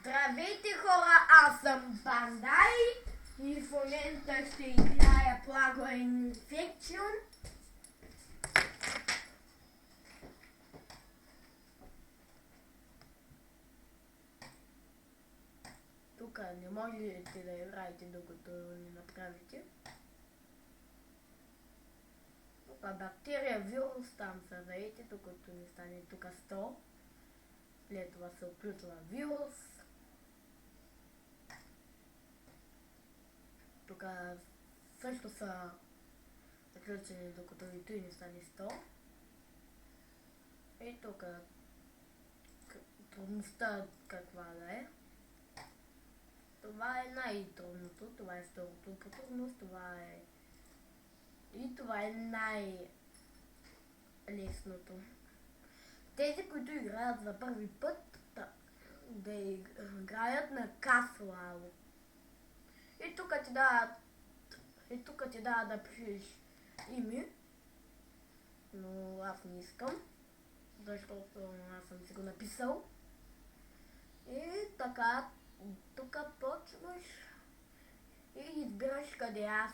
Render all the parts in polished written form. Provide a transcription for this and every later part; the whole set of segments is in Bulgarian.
Здравейте хора, аз съм Бандай и в момента ще играя Plague Infection. Тук не можете да играете докато не направите. Тук бактерия, вирус, там са заети, докато не стане тук 100. След това се включва вирус. Тук също са заключени, докато и той не стане 100. И тук трудността каква да е. Това е най-трудното, това е второто по трудност, това е най-лесното. Тези, които играят за първи път, да играят на Castle. И тук ти дава да пишеш име, но аз не искам, защото аз съм си го написал. И така, тук почваш и избираш къде аз.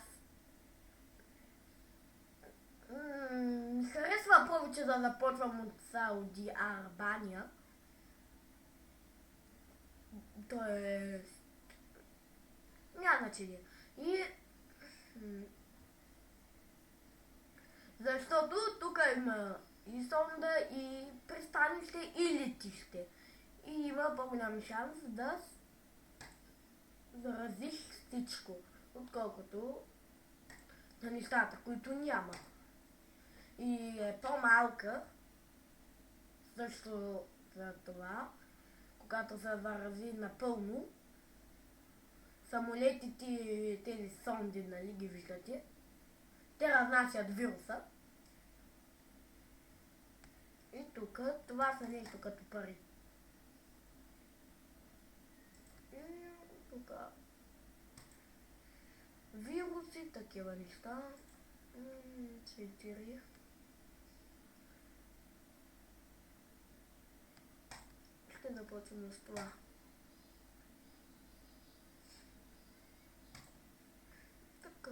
Харесва повече да започвам от Сауди Арабия. То е... няма значение. Защото тук има и сонда, и пристанище, и летище. И има по-голям шанс да заразиш всичко, отколкото на нещата, които няма. И е по-малка, също за това, когато се зарази напълно, самолетите, тези сонди, нали ги виждате, те разнасят вируса. И тук това са нещо като пари. И тук вируси, такива неща. 4. Ще започвам с това. Така.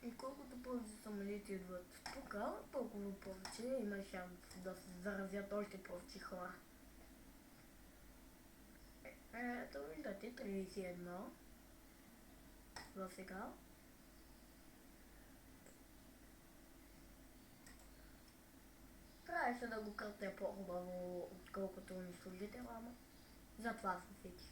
И колкото повече самолети идват тук, толкова повече има шанс да се заразят още повече хора. Ето виждате 31 за сега. Трябваше да го къртя по-хубаво, отколкото унищожител, ама затова се сетих.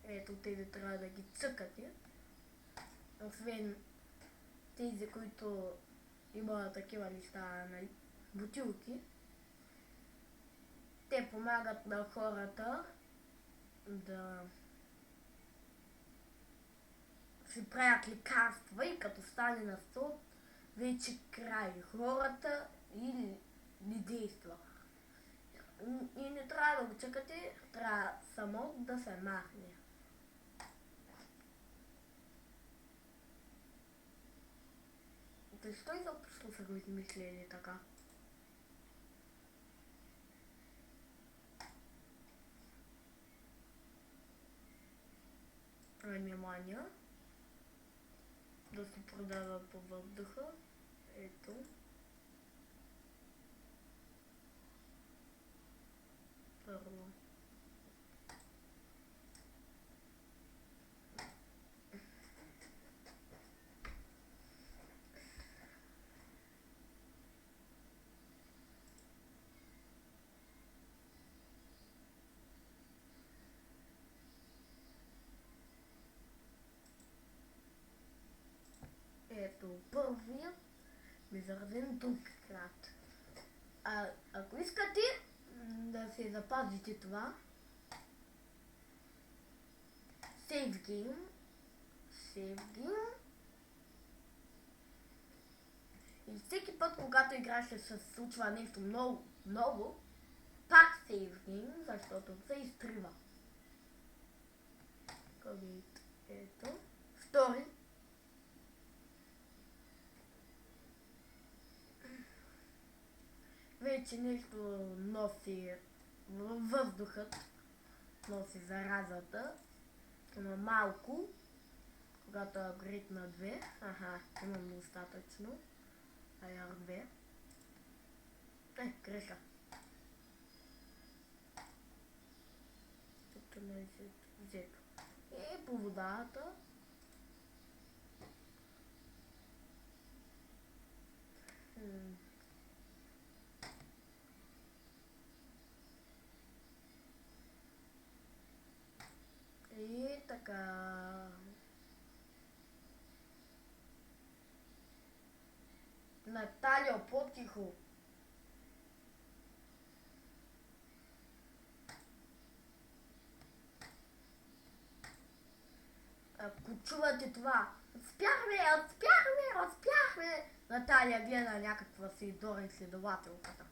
Ето тези трябва да ги цъкате. Освен тези, които имат такива неща на бутилки. Те помагат на хората да си правят лекарства и като стане на 100, вече край. Хората и не действа. И не трябва да го чакате, трябва само да се махне. Защо изобщо са го измислили така? Внимание да се продава по въздуха. Ето. Първо. Ето. вместо първия ми заразен друг град. Ако искате да се запазите това, Save Game, и всеки път, когато игра ще се случва нещо много, пак Save Game, защото се изтрива. COVID, ето. Втори. Вече нещо носи въздухът, носи заразата, но малко, когато алгоритма 2, имам достатъчно, IR2, греша. 14 взето. И по водата, и така. Наталия, по-тихо. Ако чувате това, успяхме! Наталия гледа някаква си дорен следователката.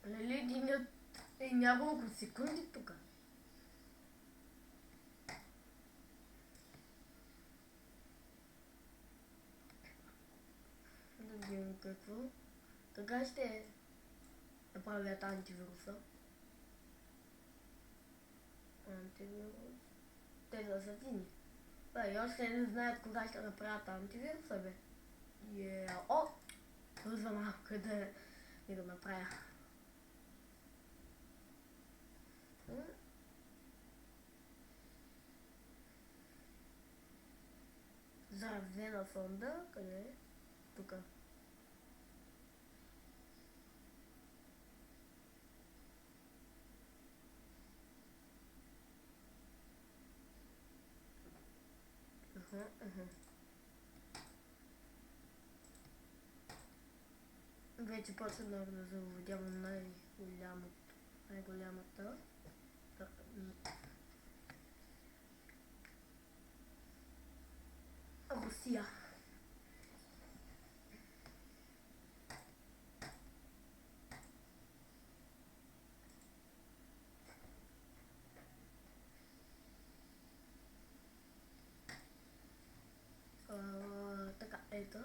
Лели дигнат няколко секунди тук. Да видим какво. Така ще направят антивируса. Те са сатини. И още не знаят кога ще направят антивируса, бе. За малко да не го направя. Заразена сонда, къде е? Тука. Вече почнах да завладявам най-голямата. Русия. Така, ето.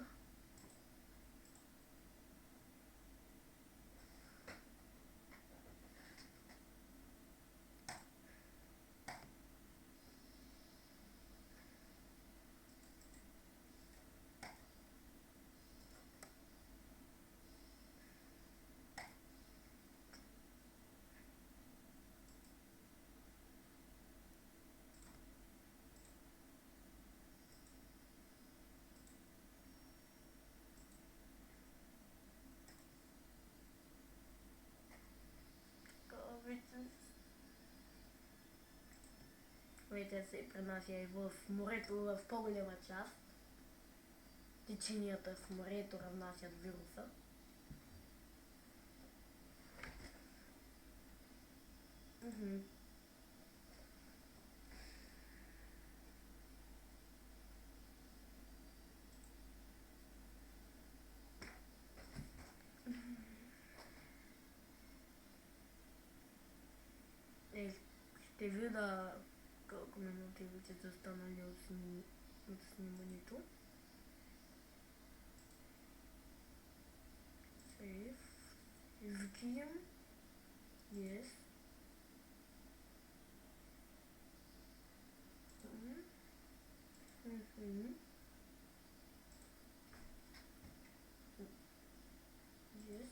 Вече се пренася и в морето в по-голяма част. Теченията в морето равнасят вируса. Ще видя колко минути вече са станали от снимането. Save. Изучим. Yes. Yes.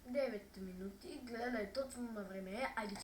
9 минути. Гледай точно на време. Айде.